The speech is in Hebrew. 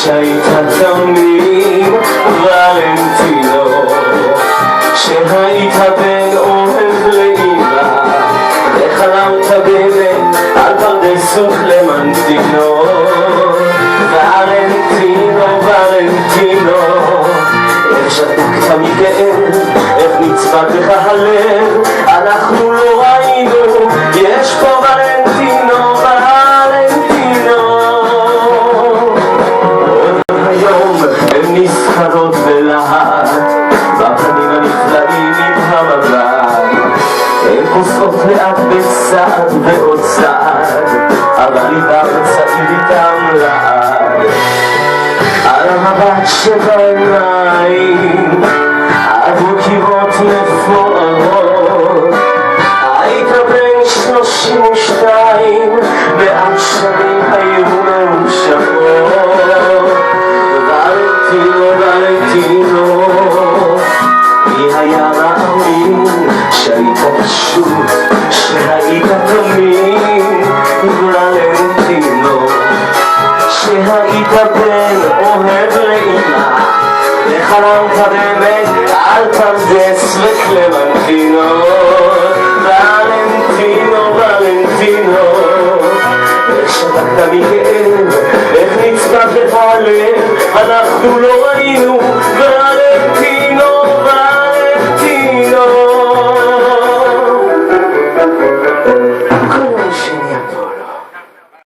שהיית תמים ולנטינו, שהיית בן אוהב לאמא, וחלמת באמת על פרדסות למנטינו. ולנטינו, ולנטינו, איך שתקת מכאב, איך נצבט לך הלב, אנחנו לא ראינו, יש פה ולנטינו, ולנטינו. עוד היום הן נסחרות בלהט, בפנים הנפלאים עם המבט, הן פוסעות לאט בצד ועוד צעד, אבל ליבם צעיר איתם לעד. על המבט שבעיניים עברו קירות מפוארות, היית בן 32 מעט שנים היו מאושרות. ולנטינו, ולנטינו, מי היה מאמין שהיית פשוט, שהיית תמים. ולנטינו, שהיית בן אוהב לאמא, וחלמת באמת על פרדס וקלמנטינו. ולנטינו, ולנטינו, איך שתקת מכאב, איך נצבט לך הלב, אנחנו לא ראינו,